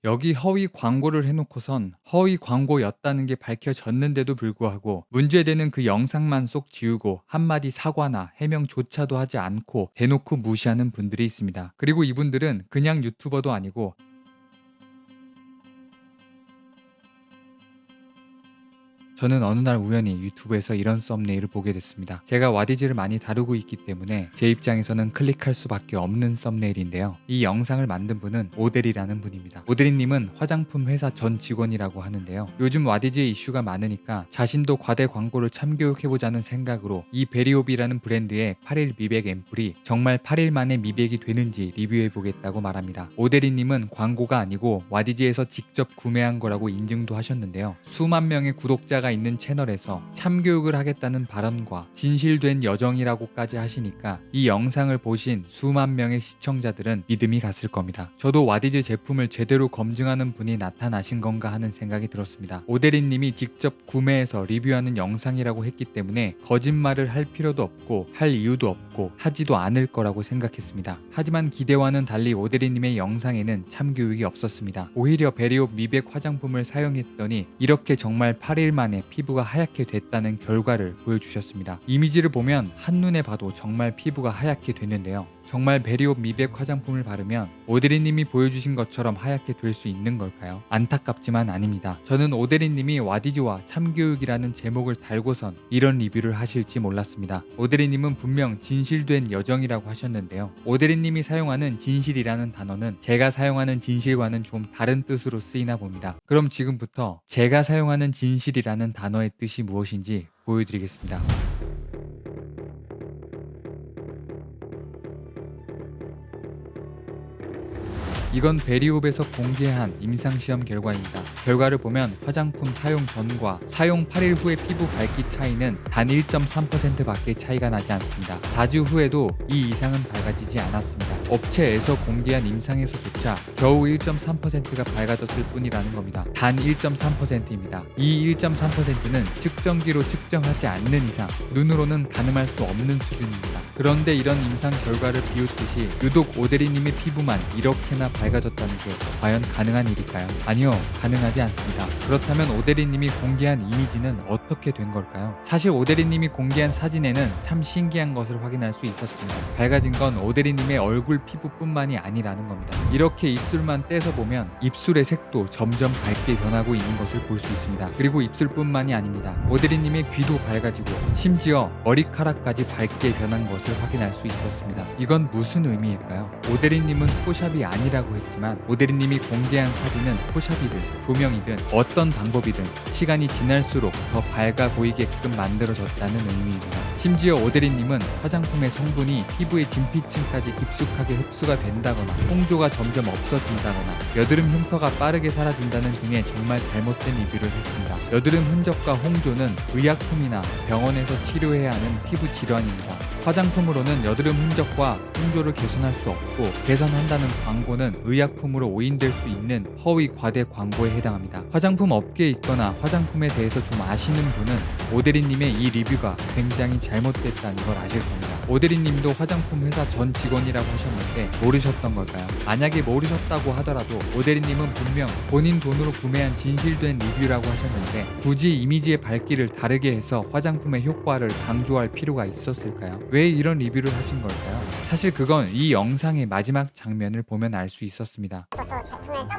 여기 허위 광고를 해놓고선 허위 광고였다는 게 밝혀졌는데도 불구하고 문제되는 그 영상만 쏙 지우고 한마디 사과나 해명조차도 하지 않고 대놓고 무시하는 분들이 있습니다. 그리고 이분들은 그냥 유튜버도 아니고 저는 어느 날 우연히 유튜브에서 이런 썸네일을 보게 됐습니다. 제가 와디즈를 많이 다루고 있기 때문에 제 입장에서는 클릭할 수밖에 없는 썸네일인데요. 이 영상을 만든 분은 오데리라는 분입니다. 오데리님은 화장품 회사 전 직원이라고 하는데요. 요즘 와디즈의 이슈가 많으니까 자신도 과대 광고를 참교육해보자는 생각으로 이 베리옵이라는 브랜드의 8일 미백 앰플이 정말 8일 만에 미백이 되는지 리뷰해보겠다고 말합니다. 오데리님은 광고가 아니고 와디즈에서 직접 구매한 거라고 인증도 하셨는데요. 수만 명의 구독자가 있는 채널에서 참교육을 하겠다는 발언과 진실된 여정이라고까지 하시니까 이 영상을 보신 수만 명의 시청자들은 믿음이 갔을 겁니다. 저도 와디즈 제품을 제대로 검증하는 분이 나타나신 건가 하는 생각이 들었습니다. 오데리님이 직접 구매해서 리뷰하는 영상이라고 했기 때문에 거짓말을 할 필요도 없고 할 이유도 없고 하지도 않을 거라고 생각했습니다. 하지만 기대와는 달리 오데리님의 영상에는 참교육이 없었습니다. 오히려 베리옵 미백 화장품을 사용했더니 이렇게 정말 8일 만에 피부가 하얗게 됐다는 결과를 보여주셨습니다. 이미지를 보면 한눈에 봐도 정말 피부가 하얗게 됐는데요. 정말 베리옵 미백 화장품을 바르면 오데리님이 보여주신 것처럼 하얗게 될 수 있는 걸까요? 안타깝지만 아닙니다. 저는 오데리님이 와디즈와 참교육이라는 제목을 달고선 이런 리뷰를 하실지 몰랐습니다. 오데리님은 분명 진실된 여정이라고 하셨는데요. 오데리님이 사용하는 진실이라는 단어는 제가 사용하는 진실과는 좀 다른 뜻으로 쓰이나 봅니다. 그럼 지금부터 제가 사용하는 진실이라는 단어의 뜻이 무엇인지 보여드리겠습니다. 이건 베리옵에서 공개한 임상시험 결과입니다. 결과를 보면 화장품 사용 전과 사용 8일 후의 피부 밝기 차이는 단 1.3% 밖에 차이가 나지 않습니다. 4주 후에도 이 이상은 밝아지지 않았습니다. 업체에서 공개한 임상에서조차 겨우 1.3%가 밝아졌을 뿐이라는 겁니다. 단 1.3%입니다. 이 1.3%는 측정기로 측정하지 않는 이상 눈으로는 가늠할 수 없는 수준입니다. 그런데 이런 임상 결과를 비웃듯이 유독 오데리님의 피부만 이렇게나 밝아졌다는 게 과연 가능한 일일까요? 아니요, 가능하지 않습니다. 그렇다면 오데리님이 공개한 이미지는 어떻게 된 걸까요? 사실 오데리님이 공개한 사진에는 참 신기한 것을 확인할 수 있었습니다. 밝아진 건 오데리님의 얼굴 피부뿐만이 아니라는 겁니다. 이렇게 입술만 떼서 보면 입술의 색도 점점 밝게 변하고 있는 것을 볼 수 있습니다. 그리고 입술뿐만이 아닙니다. 오데리님의 귀도 밝아지고 심지어 머리카락까지 밝게 변한 것을 확인할 수 있었습니다. 이건 무슨 의미일까요? 오데리님은 포샵이 아니라고 했지만 오데리님이 공개한 사진은 포샵이든 조명이든 어떤 방법이든 시간이 지날수록 더 밝아 보이게끔 만들어졌다는 의미입니다. 심지어 오데리님은 화장품의 성분이 피부의 진피층까지 깊숙하게 흡수가 된다거나 홍조가 점점 없어진다거나 여드름 흉터가 빠르게 사라진다는 등의 정말 잘못된 리뷰를 했습니다. 여드름 흔적과 홍조는 의약품이나 병원에서 치료해야 하는 피부 질환입니다. 화장품으로는 여드름 흔적과 홍조를 개선할 수 없고 개선한다는 광고는 의약품으로 오인될 수 있는 허위 과대 광고에 해당합니다. 화장품 업계에 있거나 화장품에 대해서 좀 아시는 분은 오데리님의 이 리뷰가 굉장히 잘못됐다는 걸 아실 겁니다. 오데리님도 화장품 회사 전 직원이라고 하셨는데 모르셨던 걸까요? 만약에 모르셨다고 하더라도 오데리님은 분명 본인 돈으로 구매한 진실된 리뷰라고 하셨는데 굳이 이미지의 밝기를 다르게 해서 화장품의 효과를 강조할 필요가 있었을까요? 왜 이런 리뷰를 하신 걸까요? 사실 그건 이 영상의 마지막 장면을 보면 알 수 있었습니다. 이것도 제품을 써보면서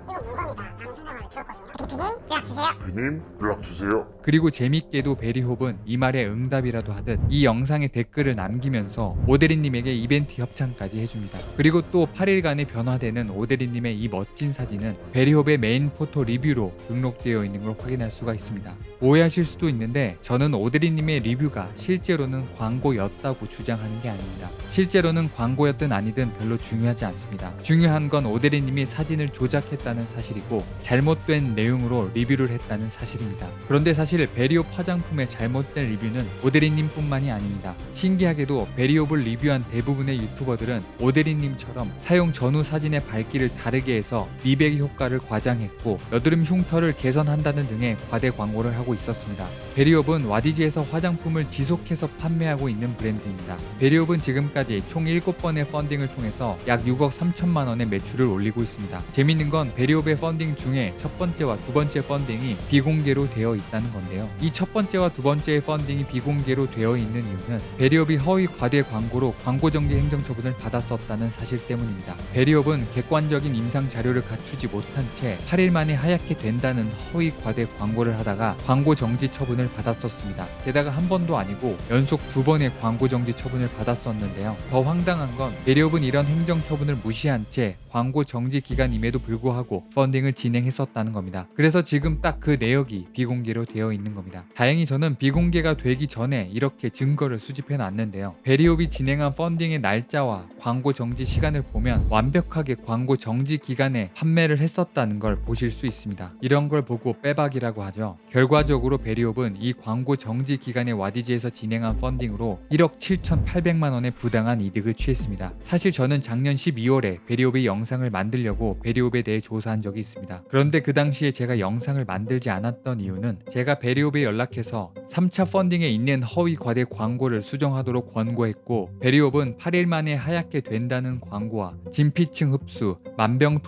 이거 물건이다 라는 생각을 들었거든요. 대표님 연락 주세요. 대표님 연락 주세요. 그리고 재밌게도 베리홉은 이 말에 응답이라도 하듯 이 영상에 댓글을 남기면서 오데리님에게 이벤트 협찬까지 해줍니다. 그리고 또 8일간의 변화되는 오데리님의 이 멋진 사진은 베리홉의 메인 포토 리뷰로 등록되어 있는 걸 확인할 수가 있습니다. 오해하실 수도 있는데 저는 오데리님의 리뷰가 실제로는 광고였다고 주장하는 게 아닙니다. 실제로는 광고였든 아니든 별로 중요하지 않습니다. 중요한 건 오데리님이 사진을 조작했다는 사실 사실이고 잘못된 내용으로 리뷰를 했다는 사실입니다. 그런데 사실 베리옵 화장품의 잘못된 리뷰는 오데리님뿐만이 아닙니다. 신기하게도 베리옵을 리뷰한 대부분의 유튜버들은 오데리님처럼 사용 전후 사진의 밝기를 다르게 해서 미백 효과를 과장했고 여드름 흉터를 개선한다는 등의 과대 광고를 하고 있었습니다. 베리옵은 와디즈에서 화장품을 지속해서 판매하고 있는 브랜드입니다. 베리옵은 지금까지 총 7번의 펀딩을 통해서 약 6억 3천만 원의 매출을 올리고 있습니다. 재밌는 건 베리옵의 펀딩 중에 첫 번째와 두 번째 펀딩이 비공개로 되어 있다는 건데요. 이 첫 번째와 두 번째의 펀딩이 비공개로 되어 있는 이유는 베리옵이 허위 과대 광고로 광고 정지 행정 처분을 받았었다는 사실 때문입니다. 베리옵은 객관적인 임상 자료를 갖추지 못한 채 8일 만에 하얗게 된다는 허위 과대 광고를 하다가 광고 정지 처분을 받았었습니다. 게다가 한 번도 아니고 연속 2번의 광고 정지 처분을 받았었는데요. 더 황당한 건 베리옵은 이런 행정 처분을 무시한 채 광고 정지 기간임에도 불구하고 펀딩을 진행했었다는 겁니다. 그래서 지금 딱 그 내역이 비공개로 되어 있는 겁니다. 다행히 저는 비공개가 되기 전에 이렇게 증거를 수집해 놨는데요. 베리옵이 진행한 펀딩의 날짜와 광고 정지 시간을 보면 완벽하게 광고 정지 기간에 판매를 했었다는 걸 보실 수 있습니다. 이런 걸 보고 빼박이라고 하죠. 결과적으로 베리옵은 이 광고 정지 기간에 와디즈에서 진행한 펀딩으로 1억 7,800만 원의 부당한 이득을 취했습니다. 사실 저는 작년 12월에 베리옵의 영상을 만들려고 베리옵에 대해 조사한 적이 있습니다. 그런데 그 당시에 제가 영상을 만들지 않았던 이유는 제가 베리옵에 연락해서 3차 펀딩에 있는 허위 과대 광고를 수정하도록 권고했고 베리옵은 8일 만에 하얗게 된다는 광고와 진피층 흡수,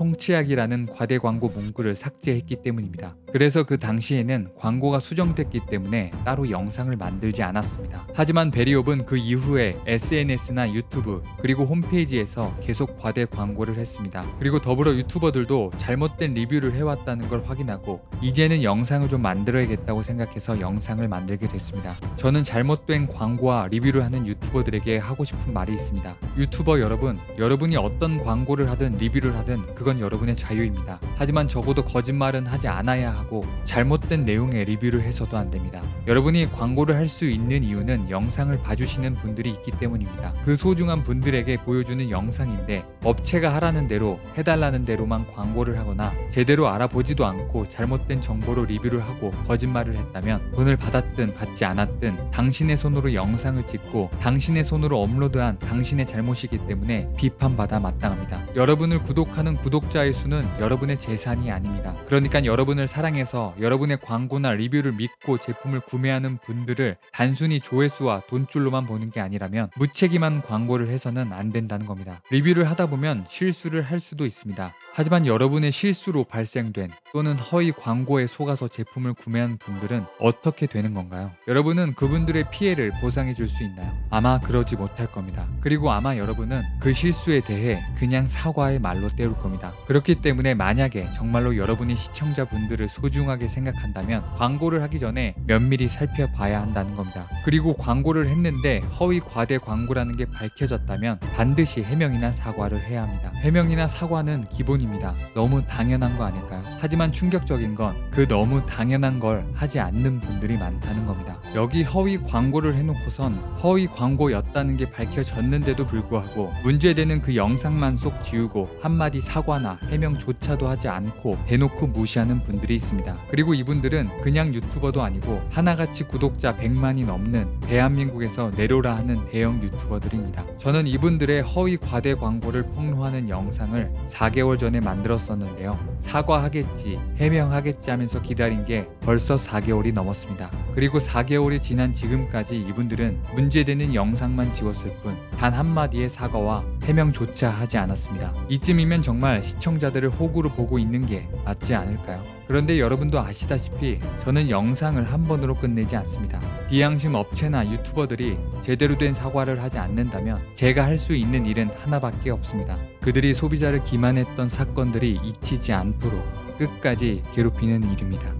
만병통치약이라는 과대 광고 문구를 삭제했기 때문입니다. 그래서 그 당시에는 광고가 수정됐기 때문에 따로 영상을 만들지 않았습니다. 하지만 베리옵은 그 이후에 SNS나 유튜브 그리고 홈페이지에서 계속 과대 광고를 했습니다. 그리고 더불어 유튜버들도 잘못된 리뷰를 해왔다는 걸 확인하고 이제는 영상을 좀 만들어야겠다고 생각해서 영상을 만들게 됐습니다. 저는 잘못된 광고와 리뷰를 하는 유튜버들에게 하고 싶은 말이 있습니다. 유튜버 여러분, 여러분이 어떤 광고를 하든 리뷰를 하든 그건 여러분의 자유입니다. 하지만 적어도 거짓말은 하지 않아야 하고 잘못된 내용의 리뷰를 해서도 안 됩니다. 여러분이 광고를 할 수 있는 이유는 영상을 봐주시는 분들이 있기 때문입니다. 그 소중한 분들에게 보여주는 영상인데 업체가 하라는 대로 해달라는 대로만 광고를 하거나 제대로 알아보지도 않고 잘못된 정보로 리뷰를 하고 거짓말을 했다면 돈을 받았든 받지 않았든 당신의 손으로 영상을 찍고 당신의 손으로 업로드한 당신의 잘못이기 때문에 비판받아 마땅합니다. 여러분을 구독하는 구독자의 수는 여러분의 재산이 아닙니다. 그러니까 여러분을 사랑해서 여러분의 광고나 리뷰를 믿고 제품을 구매하는 분들을 단순히 조회수와 돈줄로만 보는 게 아니라면 무책임한 광고를 해서는 안 된다는 겁니다. 리뷰를 하다 보면 실수를 할 수도 있습니다. 하지만 여러분의 실수로 발생된 또는 허위 광고에 속아서 제품을 구매한 분들은 어떻게 되는 건가요? 여러분은 그분들의 피해를 보상해 줄 수 있나요? 아마 그러지 못할 겁니다. 그리고 아마 여러분은 그 실수에 대해 그냥 사과의 말로 때울 겁니다. 그렇기 때문에 만약에 정말로 여러분이 시청자분들을 소중하게 생각한다면 광고를 하기 전에 면밀히 살펴봐야 한다는 겁니다. 그리고 광고를 했는데 허위 과대 광고라는 게 밝혀졌다면 반드시 해명이나 사과를 해야 합니다. 해명이나 사과는 기본입니다. 너무 당연한 거 아닐까요? 하지만 충격적인 건 그 너무 당연한 걸 하지 않는 분들이 많다는 겁니다. 여기 허위 광고를 해놓고선 허위 광고였다는 게 밝혀졌는데도 불구하고 문제되는 그 영상만 쏙 지우고 한마디 사과나 해명조차도 하지 않고 대놓고 무시하는 분들이 있습니다. 그리고 이분들은 그냥 유튜버도 아니고 하나같이 구독자 100만이 넘는 대한민국에서 내로라 하는 대형 유튜버들입니다. 저는 이분들의 허위 과대 광고를 폭로하는 영상을 4개월 전에 만들었었는데요. 사과하겠지, 해명하겠지 하면서 기다린 게 벌써 4개월이 넘었습니다. 그리고 4개월이 지난 지금까지 이분들은 문제되는 영상만 지웠을 뿐 단 한마디의 사과와 해명조차 하지 않았습니다. 이쯤이면 정말 시청자들을 호구로 보고 있는 게 맞지 않을까요? 그런데 여러분도 아시다시피 저는 영상을 한 번으로 끝내지 않습니다. 비양심 업체나 유튜버들이 제대로 된 사과를 하지 않는다면 제가 할 수 있는 일은 하나밖에 없습니다. 그들이 소비자를 기만했던 사건들이 잊히지 않도록 끝까지 괴롭히는 일입니다.